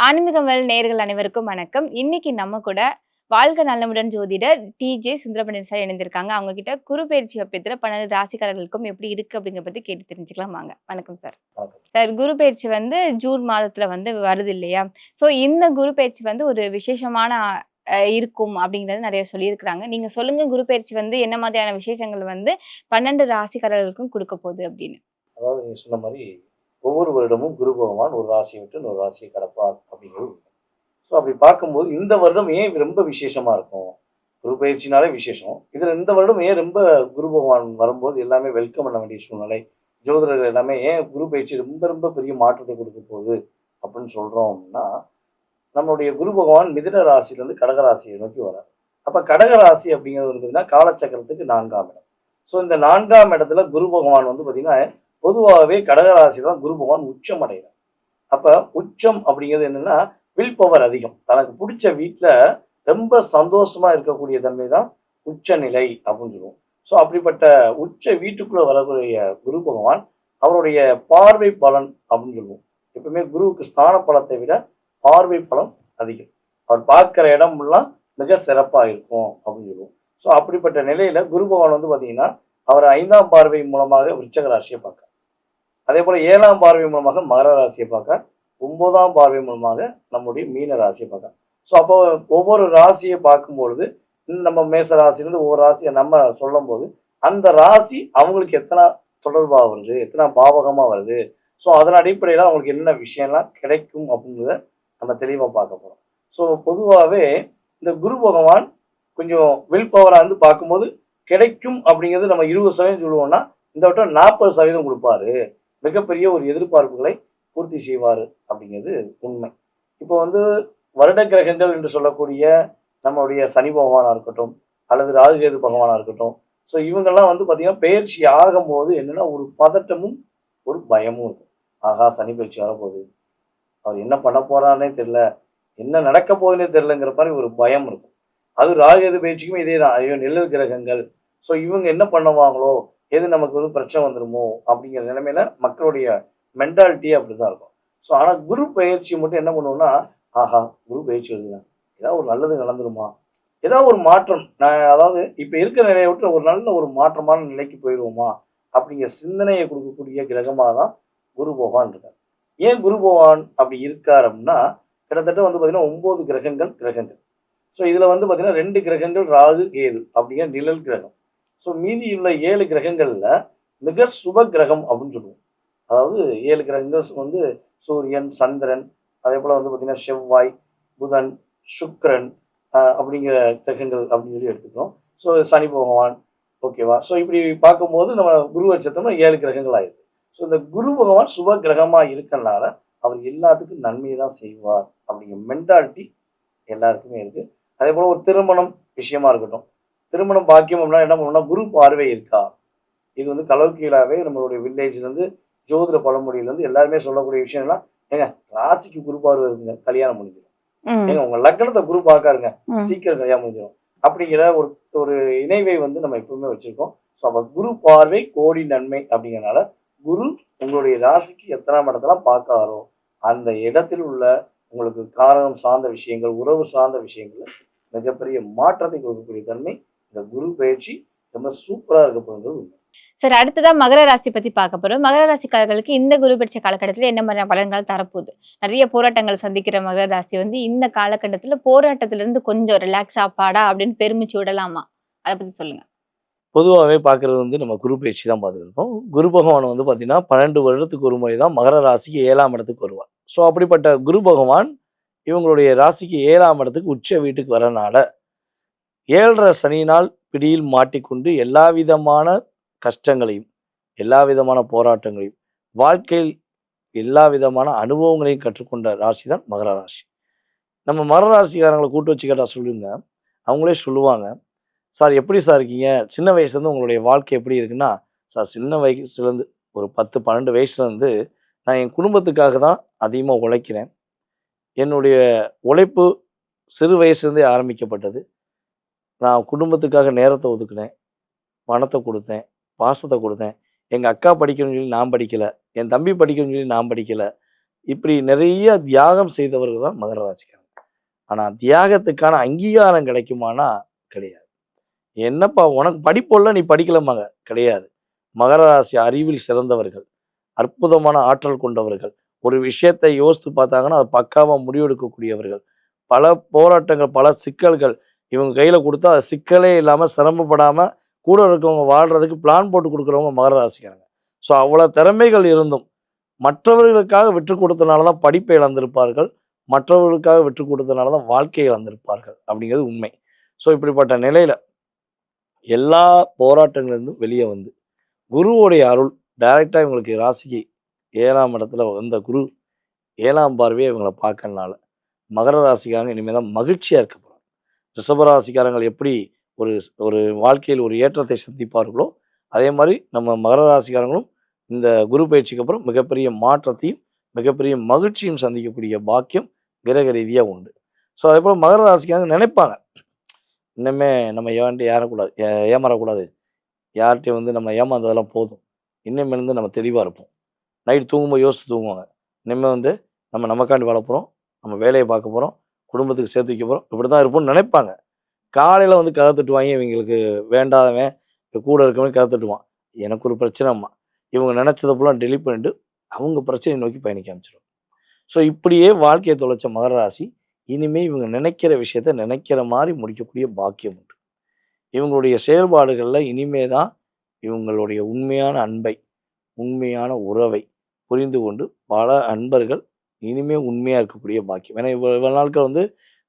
ஆன்மீகமல் நேயர்கள் அனைவருக்கும் வணக்கம். இன்னைக்கு நம்ம கூட வாழ்க நலமுடன் ஜோதிடர் டி.ஜே. சுந்தரபாண்டியன் சார் இணைந்திருக்காங்க. அவங்க கிட்ட குரு பெயர்ச்சி அப்பத்துல 12 ராசிக்காரர்களுக்கும் எப்படி இருக்கு அப்படிங்கிறத பத்தி கேட்டு தெரிஞ்சுக்கலாம் வாங்க. வணக்கம் சார். சார் குரு பெயர்ச்சி ஜூன் மாதத்துல வருது இல்லையா? ஸோ இந்த குரு பெயர்ச்சி ஒரு விசேஷமான இருக்கும் அப்படிங்கிறது நிறைய சொல்லியிருக்கிறாங்க. நீங்க சொல்லுங்க குரு பெயர்ச்சி என்ன மாதிரியான விசேஷங்கள் 12 ராசிக்காரர்களுக்கும் குடுக்க போகுது அப்படின்னு. அதாவது நீங்க சொன்ன மாதிரி ஒவ்வொரு வருடமும் குரு பகவான் ஒரு ராசியை விட்டு இன்னொரு ராசியை கடப்பார் அப்படிங்கிறது உண்மை. ஸோ அப்படி பார்க்கும்போது இந்த வருடம் ஏன் ரொம்ப விசேஷமா இருக்கும்? குரு பயிற்சினாலே விசேஷம். இதுல இந்த வருடம் ஏன் ரொம்ப குரு பகவான் வரும்போது எல்லாமே வெல்கம் பண்ண வேண்டிய சூழ்நிலை. ஜோதிடர்கள் எல்லாமே ஏன் குரு பயிற்சி ரொம்ப ரொம்ப பெரிய மாற்றத்தை கொடுக்க போகுது அப்படின்னு சொல்றோம் அப்படின்னா, நம்மளுடைய குரு பகவான் மிதுன ராசியிலிருந்து கடக ராசியை நோக்கி வரார். அப்ப கடக ராசி அப்படிங்கிறது பார்த்தீங்கன்னா காலச்சக்கரத்துக்கு 4ஆம் இடம். ஸோ இந்த 4ஆம் இடத்துல குரு பகவான் பார்த்தீங்கன்னா பொதுவாகவே கடகராசியில் தான் குரு பகவான் உச்சம் அடைகிறார். அப்ப உச்சம் அப்படிங்கிறது என்னன்னா வில் பவர் அதிகம். தனக்கு பிடிச்ச வீட்டில் ரொம்ப சந்தோஷமா இருக்கக்கூடிய தன்மை தான் உச்ச நிலை அப்படின்னு சொல்லுவோம். ஸோ அப்படிப்பட்ட உச்ச வீட்டுக்குள்ள வரக்கூடிய குரு பகவான் அவருடைய பார்வை பலன் அப்படின்னு சொல்லுவோம். எப்பவுமே குருவுக்கு ஸ்தான பலத்தை விட பார்வை பலன் அதிகம். அவர் பார்க்கிற இடம்லாம் மிக சிறப்பாக இருக்கும் அப்படின்னு சொல்லுவோம். ஸோ அப்படிப்பட்ட நிலையில குரு பகவான் பார்த்தீங்கன்னா அவர் 5ஆம் பார்வை மூலமாக விருச்சக ராசியை பார்க்க, அதே போல 7ஆம் பார்வை மூலமாக மகர ராசியை பார்க்க, 9ஆம் பார்வை மூலமாக நம்முடைய மீன ராசியை பார்க்க. ஸோ அப்போ ஒவ்வொரு ராசியை பார்க்கும்பொழுது நம்ம மேச ராசியிலிருந்து ஒவ்வொரு ராசியை நம்ம சொல்லும் போது அந்த ராசி அவங்களுக்கு எத்தனை தொடர்பாக வருது, எத்தனை பாவகமாக வருது, ஸோ அதன் அடிப்படையில் அவங்களுக்கு என்ன விஷயம்லாம் கிடைக்கும் அப்படிங்கிறத நம்ம தெளிவாக பார்க்க போகிறோம். ஸோ பொதுவாகவே இந்த குரு பகவான் கொஞ்சம் வில் பவராக பார்க்கும்போது கிடைக்கும் அப்படிங்கிறது நம்ம 20% சொல்லுவோம்னா இந்த வட்டம் 40% கொடுப்பாரு. மிகப்பெரிய ஒரு எதிர்பார்ப்புகளை பூர்த்தி செய்வார் அப்படிங்கிறது உண்மை. இப்போ வருட கிரகங்கள் என்று சொல்லக்கூடிய நம்மளுடைய சனி பகவானா இருக்கட்டும் அல்லது ராகுகேது பகவானா இருக்கட்டும், ஸோ இவங்கெல்லாம் பார்த்தீங்கன்னா பயிற்சி ஆகும்போது என்னன்னா ஒரு பதட்டமும் ஒரு பயமும் இருக்கும். ஆகா, சனி பயிற்சி வரப்போகுது, அவர் என்ன பண்ண போறான்னே தெரியல, என்ன நடக்க போகுதுன்னே தெரியலங்கிற மாதிரி ஒரு பயம் இருக்கும். அது ராகுகேது பயிற்சிக்கும் இதே தான். ஐயோ நிழல் கிரகங்கள், ஸோ இவங்க என்ன பண்ணுவாங்களோ, எது நமக்கு பிரச்சனை வந்துருமோ அப்படிங்கிற நிலைமையில மக்களுடைய மென்டாலிட்டியே அப்படிதான் இருக்கும். ஸோ ஆனால் குரு பயிற்சி மட்டும் என்ன பண்ணுவோம்னா, ஆஹா குரு பயிற்சி வருதுங்க, ஏதாவது ஒரு நல்லது நடந்துருமா, ஏதாவது ஒரு மாற்றம், நான் அதாவது இப்போ இருக்கிற நிலையை விட்டு ஒரு நல்ல ஒரு மாற்றமான நிலைக்கு போயிடுவோமா அப்படிங்கிற சிந்தனையை கொடுக்கக்கூடிய கிரகமாக தான் குரு பகவான் இருக்கார். ஏன் குரு பகவான் அப்படி இருக்கார் அப்படின்னா, கிட்டத்தட்ட பார்த்தீங்கன்னா 9 கிரகங்கள். ஸோ இதில் பார்த்தீங்கன்னா 2 கிரகங்கள் ராகு கேது அப்படிங்கிற நிழல் கிரகம். ஸோ மீதி உள்ள 7 கிரகங்கள்ல மிக சுப கிரகம் அப்படின்னு சொல்லுவோம். அதாவது 7 கிரகங்கள் சூரியன், சந்திரன், அதே போல பார்த்தீங்கன்னா செவ்வாய், புதன், சுக்கிரன் அப்படிங்கிற கிரகங்கள் அப்படின்னு சொல்லி எடுத்துக்கிறோம். ஸோ சனி பகவான், ஓகேவா. ஸோ இப்படி பார்க்கும்போது நம்ம குரு வச்சத்தோம்னா 7 கிரகங்கள் ஆயிடுது. ஸோ இந்த குரு பகவான் சுப கிரகமா இருக்கனால அவர் எல்லாத்துக்கும் நன்மையை தான் செய்வார் அப்படிங்கிற மென்டாலிட்டி எல்லாருக்குமே இருக்கு. அதே போல ஒரு திருமணம் விஷயமா இருக்கட்டும், திருமணம் பாக்கியம் அப்படின்னா என்ன பண்ணணும்னா குரு பார்வை இருக்கா, இது கலோக்கியலாவே நம்மளுடைய வில்லேஜ்லேருந்து ஜோதிட பழமொழியிலேருந்து எல்லாருமே சொல்லக்கூடிய விஷயம்லாம், ஏங்க ராசிக்கு குரு பார்வை இருக்குங்க, கல்யாணம் முடிஞ்சிடும், ஏங்க உங்க லக்னத்தை குரு பார்க்காருங்க, சீக்கிரம் கல்யாணம் முடிஞ்சிடும் அப்படிங்கிற ஒரு ஒரு இணைவை நம்ம எப்பவுமே வச்சிருக்கோம். ஸோ அப்போ குரு பார்வை கோடி நன்மை அப்படிங்கிறனால குரு உங்களுடைய ராசிக்கு எத்தனாம் இடத்தெல்லாம் பார்க்காரோ அந்த இடத்தில் உள்ள உங்களுக்கு காரணம் சார்ந்த விஷயங்கள், உறவு சார்ந்த விஷயங்கள் மிகப்பெரிய மாற்றத்தை கொடுக்கக்கூடிய தன்மை இந்த குரு பயிற்சி ரொம்ப சூப்பரா இருக்க போகிறது உண்மை. சார், அடுத்ததா மகர ராசி பத்தி பார்க்க போறோம். மகர ராசிக்காரர்களுக்கு இந்த குரு பெயர்ச்சி காலகட்டத்துல என்ன மாதிரியான பலன்கள் தரப்போகுது? நிறைய போராட்டங்கள் சந்திக்கிற மகர ராசி இந்த காலகட்டத்துல போராட்டத்துல இருந்து கொஞ்சம் ரிலாக்ஸ் ஆப்பாடா அப்படின்னு பெருமிச்சு விடலாமா? அதை பத்தி சொல்லுங்க. பொதுவாகவே பார்க்கறது நம்ம குரு பயிற்சி தான் பார்த்துருக்கோம். குரு பகவான் பார்த்தீங்கன்னா 12 வருடத்துக்கு ஒரு முறை தான் மகர ராசிக்கு 7ஆம் இடத்துக்கு வருவார். ஸோ அப்படிப்பட்ட குரு பகவான் இவங்களுடைய ராசிக்கு 7ஆம் இடத்துக்கு உச்ச வீட்டுக்கு வரனால 7.5 சனியினால் பிடியில் மாட்டிக்கொண்டு எல்லா விதமான கஷ்டங்களையும், எல்லா விதமான போராட்டங்களையும், வாழ்க்கையில் எல்லா விதமான அனுபவங்களையும் கற்றுக்கொண்ட ராசி தான் மகர ராசி. நம்ம மகர ராசிக்காரங்களை கூட்டு வச்சு கேட்டால் சொல்லுங்க, அவங்களே சொல்லுவாங்க, சார் எப்படி சார் இருக்கீங்க, சின்ன வயசுலேருந்து உங்களுடைய வாழ்க்கை எப்படி இருக்குன்னா, சார் சின்ன வயசுலேருந்து ஒரு 10-12 வயசுலேருந்து நான் என் குடும்பத்துக்காக தான் அதிகமாக உழைக்கிறேன். என்னுடைய உழைப்பு சிறு வயசுலேருந்தே ஆரம்பிக்கப்பட்டது. நான் குடும்பத்துக்காக நேரத்தை ஒதுக்கினேன், பணத்தை கொடுத்தேன், பாசத்தை கொடுத்தேன். எங்கள் அக்கா படிக்கணும்னு சொல்லி நான் படிக்கலை, என் தம்பி படிக்கணும்னு சொல்லி நான் படிக்கலை, இப்படி நிறைய தியாகம் செய்தவர்கள் தான் மகர ராசிக்காரங்க. ஆனா தியாகத்துக்கான அங்கீகாரம் கிடைக்குமானா கிடையாது. என்னப்பா உனக்கு படிப்புள்ள நீ படிக்கலமாங்க கிடையாது. மகர ராசி அறிவில் சிறந்தவர்கள், அற்புதமான ஆற்றல் கொண்டவர்கள், ஒரு விஷயத்தை யோசித்து பார்த்தாங்கன்னா அதை பக்காவா முடிவெடுக்கக்கூடியவர்கள், பல போராட்டங்கள் பல சிக்கல்கள் இவங்க கையில கொடுத்தா அது சிக்கலே இல்லாம சிரமப்படாம கூட இருக்கவங்க வாழ்றதுக்கு பிளான் போட்டு கொடுக்குறவங்க மகர ராசிக்காரங்க. ஸோ அவ்வளோ திறமைகள் இருந்தும் மற்றவர்களுக்காக விட்டு கொடுத்தனால தான் படிப்பை இழந்திருப்பார்கள், மற்றவர்களுக்காக விட்டு கொடுத்தனால தான் வாழ்க்கையை இழந்திருப்பார்கள் அப்படிங்கிறது உண்மை. ஸோ இப்படிப்பட்ட நிலையில எல்லா போராட்டங்களிலிருந்தும் வெளியே வந்து குருவுடைய அருள் டைரக்டா இவங்களுக்கு ராசிக்கு 7ஆம் இடத்துல வந்த குரு 7ஆம் பார்வையை இவங்களை பார்க்கறனால மகர ராசிக்காரங்க இனிமேல் தான் மகிழ்ச்சியா இருக்க போறாங்க. ரிஷப ராசிக்காரங்கள் எப்படி ஒரு ஒரு வாழ்க்கையில் ஒரு ஏற்றத்தை சந்திப்பார்களோ அதே மாதிரி நம்ம மகர ராசிக்காரங்களும் இந்த குரு பயிற்சிக்கு அப்புறம் மிகப்பெரிய மாற்றத்தையும் மிகப்பெரிய மகிழ்ச்சியும் சந்திக்கக்கூடிய பாக்கியம் கிரக ரீதியாக உண்டு. ஸோ அதே போல் மகர ராசிக்காரங்க நினைப்பாங்க இன்னுமே நம்ம ஏறக்கூடாது ஏமாறக்கூடாது, யார்கிட்டையும் வந்து நம்ம ஏமாந்ததெல்லாம் போதும், இன்னுமேலேருந்து நம்ம தெளிவாக இருப்போம். நைட் தூங்கும்போது யோசித்து தூங்குவாங்க, இனிமேல் வந்து நம்ம நமக்காண்டி வாழ போகிறோம், நம்ம வேலையை பார்க்க போகிறோம், குடும்பத்துக்கு சேர்த்து வைக்க போகிறோம், இப்படி தான் இருப்போம்னு நினைப்பாங்க. காலையில் வந்து கதை தட்டுவாங்க, இவங்களுக்கு வேண்டாதவன் கூட இருக்கவன் கதை தட்டுவான், எனக்கு ஒரு பிரச்சனைம்மா, இவங்க நினச்சதை ஃபுல்லாக டெலிட் பண்ணிட்டு அவங்க பிரச்சனையை நோக்கி பயணிக்க ஆரம்பிச்சிடும். ஸோ இப்படியே வாழ்க்கையை தொலைச்ச மகர ராசி இனிமேல் இவங்க நினைக்கிற விஷயத்த நினைக்கிற மாதிரி முடிக்கக்கூடிய பாக்கியம் உண்டு. இவங்களுடைய செயல்பாடுகளில் இனிமே தான் இவங்களுடைய உண்மையான அன்பை உண்மையான உறவை புரிந்து கொண்டு பல அன்பர்கள் இனிமே உண்மையாக இருக்கக்கூடிய பாக்கியம். ஏன்னா இவ்வளோ நாட்கள் வந்து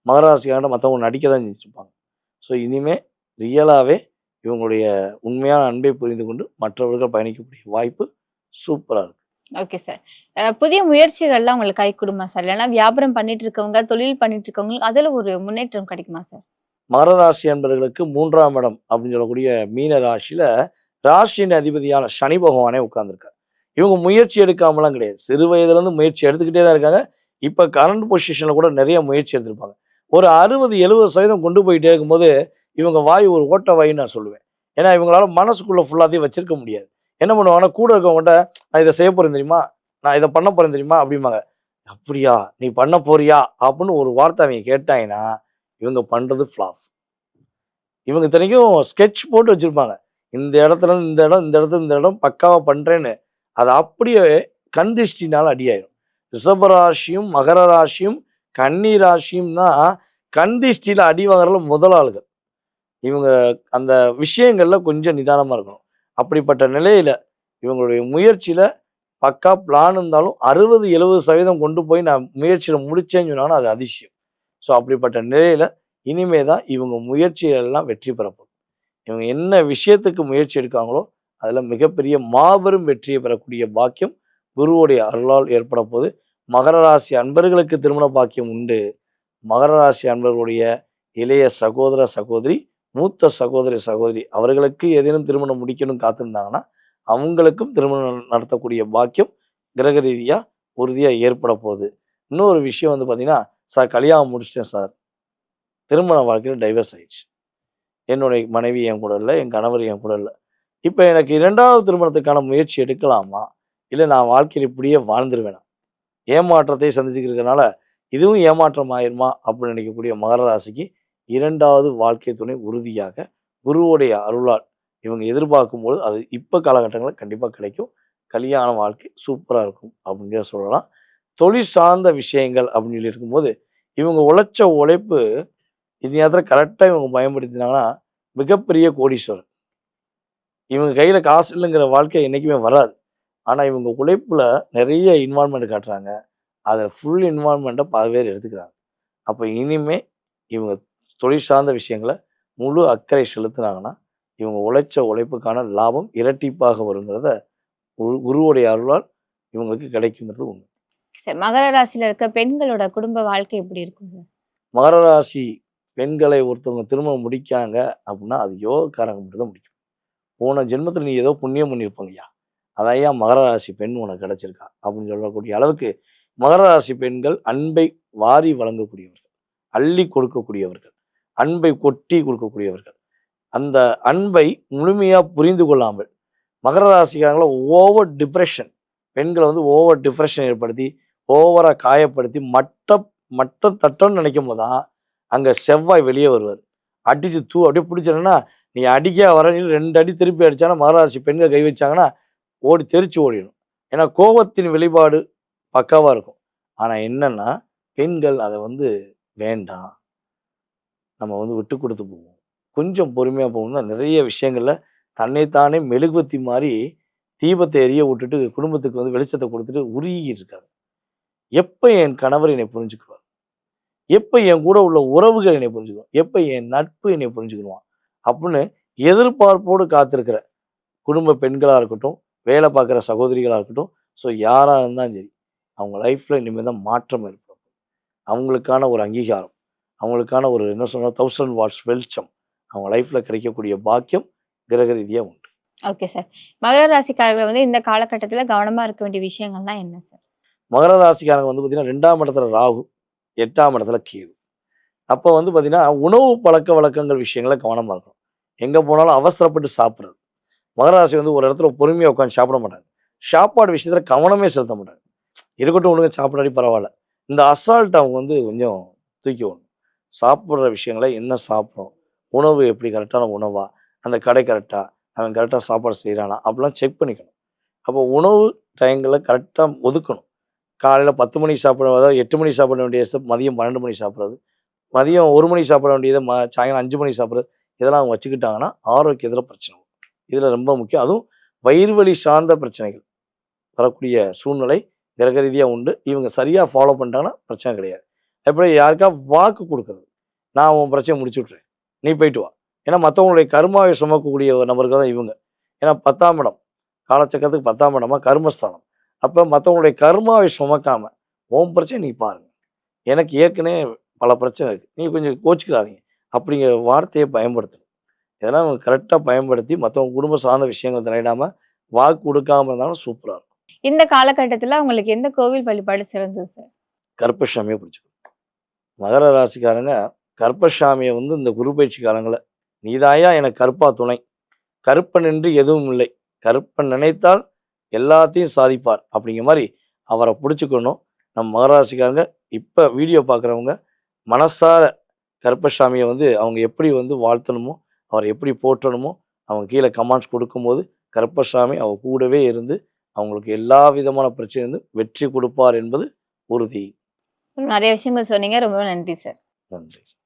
மகர ராசிக்காரங்க மற்றவங்க நடிக்க தான் செஞ்சுருப்பாங்க. ஸோ இனிமே ரியலாகவே இவங்களுடைய உண்மையான அன்பை புரிந்து கொண்டு மற்றவர்கள் பயணிக்கக்கூடிய வாய்ப்பு சூப்பராக இருக்குது. Okay sir. புதிய முயற்சிகள்லாம் உங்களுக்கு கை கொடுமா சார்? இல்லைன்னா வியாபாரம் பண்ணிட்டு இருக்கவங்க, தொழில் பண்ணிட்டு இருக்கவங்க அதுல ஒரு முன்னேற்றம் கிடைக்குமா சார்? மகர ராசி அன்பர்களுக்கு 3ஆம் இடம் அப்படின்னு சொல்லக்கூடிய மீன ராசியில ராசியின் அதிபதியான சனி பகவானே உட்கார்ந்துருக்காரு. இவங்க முயற்சி எடுக்காமலாம் கிடையாது, சிறு வயதுலேருந்து முயற்சி எடுத்துக்கிட்டே தான் இருக்காங்க. இப்போ கரண்ட் பொசிஷனில் கூட நிறைய முயற்சி எடுத்திருப்பாங்க. ஒரு 60-70% கொண்டு போயிட்டே இருக்கும்போது இவங்க வாய் ஒரு ஓட்ட வாயின்னு நான் சொல்லுவேன். ஏன்னா இவங்களால மனசுக்குள்ளே ஃபுல்லாத்தையும் வச்சிருக்க முடியாது. என்ன பண்ணுவாங்கன்னா கூட இருக்கவங்ககிட்ட நான் இதை செய்ய போகிறேன் தெரியுமா, நான் இதை பண்ண போகிறேன் தெரியுமா அப்படிம்பாங்க. அப்படியா நீ பண்ண போறியா அப்படின்னு ஒரு வார்த்தை அவங்க கேட்டாங்கன்னா இவங்க பண்ணுறது ஃப்ளாப். இவங்க இத்தனைக்கும் ஸ்கெட்ச் போட்டு வச்சுருப்பாங்க, இந்த இடத்துல இந்த இடம் இந்த இடத்துல இந்த இடம் பக்காவாக பண்ணுறேன்னு. அது அப்படியே கண் திருஷ்டினால் அடியாயிரும். ரிஷபராசியும் மகர ராசியும் கன்னி ராசியும் தான் கண் திருஷ்டியில் அடி வாங்குறதுல முதல் ஆளுகள். இவங்க அந்த விஷயங்களில் கொஞ்சம் நிதானமாக இருக்கணும். அப்படிப்பட்ட நிலையில் இவங்களுடைய முயற்சியில் பக்கா பிளான் இருந்தாலும் 60-70% கொண்டு போய் நான் முயற்சியில் முடிச்சேன்னு சொன்னாங்கன்னா அது அதிசயம். ஸோ அப்படிப்பட்ட நிலையில் இனிமே தான் இவங்க முயற்சிகளெல்லாம் வெற்றி பெறப்படும். இவங்க என்ன விஷயத்துக்கு முயற்சி எடுக்காங்களோ அதில் மிகப்பெரிய மாபெரும் வெற்றியை பெறக்கூடிய பாக்கியம் குருவுடைய அருளால் ஏற்பட போது. மகர ராசி அன்பர்களுக்கு திருமண பாக்கியம் உண்டு. மகர ராசி அன்பர்களுடைய இளைய சகோதர சகோதரி, மூத்த சகோதரி சகோதரி அவர்களுக்கு ஏதேனும் திருமணம் முடிக்கணும் காத்திருந்தாங்கன்னா அவங்களுக்கும் திருமணம் நடத்தக்கூடிய பாக்கியம் கிரக ரீதியாக உறுதியாக ஏற்பட போகுது. இன்னொரு விஷயம் வந்து பார்த்தீங்கன்னா, சார் கல்யாணம் முடிச்சிட்டேன் சார், திருமண வாழ்க்கையில் டைவர்ஸ் ஆயிடுச்சு, என்னுடைய மனைவி என் கூட இல்லை, என் கணவர் என் கூட இல்லை, இப்போ எனக்கு 2வது திருமணத்துக்கான முயற்சி எடுக்கலாமா, இல்லை நான் வாழ்க்கையில் இப்படியே வாழ்ந்துருவேனா, ஏமாற்றத்தை சந்திச்சுக்கிறதுனால இதுவும் ஏமாற்றம் ஆயிருமா அப்படின்னு நினைக்கக்கூடிய மகர ராசிக்கு 2வது வாழ்க்கை துணை உறுதியாக குருவுடைய அருளால் இவங்க எதிர்பார்க்கும்போது அது இப்போ காலகட்டங்களில் கண்டிப்பாக கிடைக்கும். கல்யாண வாழ்க்கை சூப்பராக இருக்கும் அப்படிங்கிற சொல்லலாம். தொழில் சார்ந்த விஷயங்கள் அப்படின்னு சொல்லி இருக்கும்போது இவங்க உழைச்ச உழைப்பு இந்த நேரத்தில் கரெக்டாக இவங்க பயன்படுத்தினாங்கன்னா மிகப்பெரிய கோடீஸ்வரர். இவங்க கையில் காசு இல்லைங்கிற வாழ்க்கை என்றைக்குமே வராது. ஆனால் இவங்க உழைப்பில் நிறைய இன்வால்மெண்ட் காட்டுறாங்க, அதில் ஃபுல் இன்வால்மெண்ட்டை பல பேர் எடுத்துக்கிறாங்க. அப்போ இனிமே இவங்க தொழில் சார்ந்த விஷயங்களை முழு அக்கறை செலுத்துனாங்கன்னா இவங்க உழைச்ச உழைப்புக்கான லாபம் இரட்டிப்பாக வருங்கிறத குருவுடைய அருளால் இவங்களுக்கு கிடைக்குங்கிறது உண்மை. சரி, மகர ராசியில இருக்க பெண்களோட குடும்ப வாழ்க்கை எப்படி இருக்கும் சார்? மகர ராசி பெண்களை ஒருத்தவங்க திருமணம் முடிக்காங்க அப்படின்னா அது யோகக்காரங்க மட்டும் தான் முடிக்கும். போன ஜென்மத்தில் நீ ஏதோ புண்ணியம் பண்ணியிருப்பாங்கய்யா, அதையா மகர ராசி பெண் உனக்கு கிடைச்சிருக்கா அப்படின்னு சொல்லக்கூடிய அளவுக்கு மகர ராசி பெண்கள் அன்பை வாரி வழங்கக்கூடியவர்கள், அள்ளி கொடுக்கக்கூடியவர்கள், அன்பை கொட்டி கொடுக்கக்கூடியவர்கள். அந்த அன்பை முழுமையாக புரிந்து கொள்ளாமல் மகர ராசிக்காரங்கள ஓவர் டிப்ரெஷன், பெண்களை வந்து ஓவர் டிப்ரெஷன் ஏற்படுத்தி ஓவரா காயப்படுத்தி மட்டம் தட்டம்னு நினைக்கும் போது தான் அங்கே செவ்வாய் வெளியே வருவார். அடிச்சு அப்படியே பிடிச்சிருன்னா நீ அடிக்க வர 2 அடி திருப்பி அடிச்சானா மகராசி பெண்கள் கை வச்சாங்கன்னா தெரிச்சு ஓடிடும். ஏன்னா கோபத்தின் வெளிப்பாடு பக்காவா இருக்கும். ஆனா என்னன்னா பெண்கள் அதை வேண்டாம், நம்ம விட்டு கொடுத்து போவோம், கொஞ்சம் பொறுமையா போகணும்னா நிறைய விஷயங்கள்ல தன்னைத்தானே மெழுகுவர்த்தி மாதிரி தீபத்தை எரிய விட்டுட்டு குடும்பத்துக்கு வெளிச்சத்தை கொடுத்துட்டு உருகி இருக்காங்க. எப்ப என் கணவர் என்னை புரிஞ்சுக்குவார், எப்ப என் கூட உள்ள உறவுகள் என்னை புரிஞ்சுக்குவான், எப்ப என் நட்பு என்னை புரிஞ்சுக்குவான் அப்படின்னு எதிர்பார்ப்போடு காத்திருக்கிற குடும்ப பெண்களா இருக்கட்டும், வேலை பார்க்குற சகோதரிகளா இருக்கட்டும், ஸோ யாரா இருந்தாலும் சரி, அவங்க லைஃப்ல இனிமேல் தான் மாற்றம் ஏற்படும். அவங்களுக்கான ஒரு அங்கீகாரம், அவங்களுக்கான ஒரு என்ன சொல்ற 1000 வாட்ஸ் வெளிச்சம் அவங்க லைஃப்ல கிடைக்கக்கூடிய பாக்கியம் கிரக ரீதியா உண்டு. Okay sir. மகர ராசிக்காரர்கள் இந்த காலகட்டத்துல கவனமா இருக்க வேண்டிய விஷயங்கள்லாம் என்ன சார்? மகர ராசிக்காரங்க பார்த்தீங்கன்னா 2ஆம் இடத்துல ராகு, 8ஆம் இடத்துல கேது. அப்போ பார்த்தீங்கன்னா உணவு பழக்க வழக்கங்கள் விஷயங்கள கவனமா இருக்கணும். எங்க போனாலும் அவசரப்பட்டு சாப்பிடுறது. மகர ராசி ஒரு இடத்துல பொறுமையா உட்காந்து சாப்பிட மாட்டாங்க. சாப்பாடு விஷயத்துல கவனமே செலுத்த மாட்டாங்க. இருக்கட்டும் ஒழுங்கா சாப்பிடாட்டி பரவாயில்ல. இந்த அசால்ட் அவங்க கொஞ்சம் தூக்கி விடணும். சாப்பிடுற விஷயங்களை என்ன சாப்பிட்றோம், உணவு எப்படி கரெக்டான உணவா, அந்த கடை கரெக்டா, அவன் கரெக்டாக சாப்பாடு செய்கிறானா அப்படிலாம் செக் பண்ணிக்கணும். அப்போ உணவு டைங்களை கரெக்டாக ஒதுக்கணும். காலையில் 10 மணிக்கு சாப்பிட, அதாவது 8 மணிக்கு சாப்பிட வேண்டிய மதியம் 12 மணிக்கு சாப்பிட்றது, மதியம் 1 மணிக்கு சாப்பிட வேண்டியதை சாயங்காலம் 5 மணிக்கு சாப்பிட்றது, இதெல்லாம் அவங்க வச்சுக்கிட்டாங்கன்னா ஆரோக்கியத்தில் பிரச்சனை வரும். இதில் ரொம்ப முக்கியம். அதுவும் வயிறு வலி சார்ந்த பிரச்சனைகள் வரக்கூடிய சூழ்நிலை கிரக ரீதியாக உண்டு. இவங்க சரியாக ஃபாலோ பண்ணிட்டாங்கன்னா பிரச்சனை கிடையாது. எப்படி யாருக்கா வாக்கு கொடுக்குறது, நான் உன் பிரச்சனையை முடிச்சு விட்றேன், நீ போயிட்டு வா. ஏன்னா மற்றவங்களுடைய கர்மாவை சுமக்கக்கூடிய நபர்கள் தான் இவங்க. ஏன்னா 10ஆம் இடம் காலச்சக்கரத்துக்கு 10ஆம் இடமா கர்மஸ்தானம். அப்போ மற்றவங்களுடைய கர்மாவை சுமக்காம உன் பிரச்சனை நீ பாருங்க, எனக்கு ஏற்கனவே பல பிரச்சனை இருக்குது, நீ கொஞ்சம் கோச்சிக்கிறாதீங்க அப்படிங்கிற வார்த்தையை பயன்படுத்தணும். இதெல்லாம் அவங்க கரெக்டாக பயன்படுத்தி மற்றவங்க குடும்ப சார்ந்த விஷயங்கள் தலையிடாமல் வாக்கு கொடுக்காம இருந்தாலும் சூப்பராக இருக்கும். இந்த காலகட்டத்துல உங்களுக்கு எந்த கோவில் வழிபாடு சிறந்தது சார்? கருப்பசாமியை பிடிச்சிக்கணும். மகர ராசிக்காரங்க கருப்பசாமியை இந்த குரு பயிற்சி காலங்களில், நீதாயா எனக்கு கருப்பா துணை, கருப்பன் என்று எதுவும் இல்லை, கருப்பன் நினைத்தால் எல்லாத்தையும் சாதிப்பார் அப்படிங்கிற மாதிரி அவரை பிடிச்சிக்கணும். நம்ம மகர ராசிக்காரங்க இப்போ வீடியோ பார்க்குறவங்க மனசார கருப்பசாமியை அவங்க எப்படி வாழ்த்தணுமோ, அவரை எப்படி போற்றணுமோ, அவங்க கீழே கமெண்ட்ஸ் கொடுக்கும்போது கருப்பசாமி அவங்க கூடவே இருந்து அவங்களுக்கு எல்லா விதமான பிரச்சனையும் வெற்றி கொடுப்பார் என்பது உறுதி. நிறைய விஷயங்கள் சொன்னீங்க. ரொம்ப நன்றி சார். நன்றி.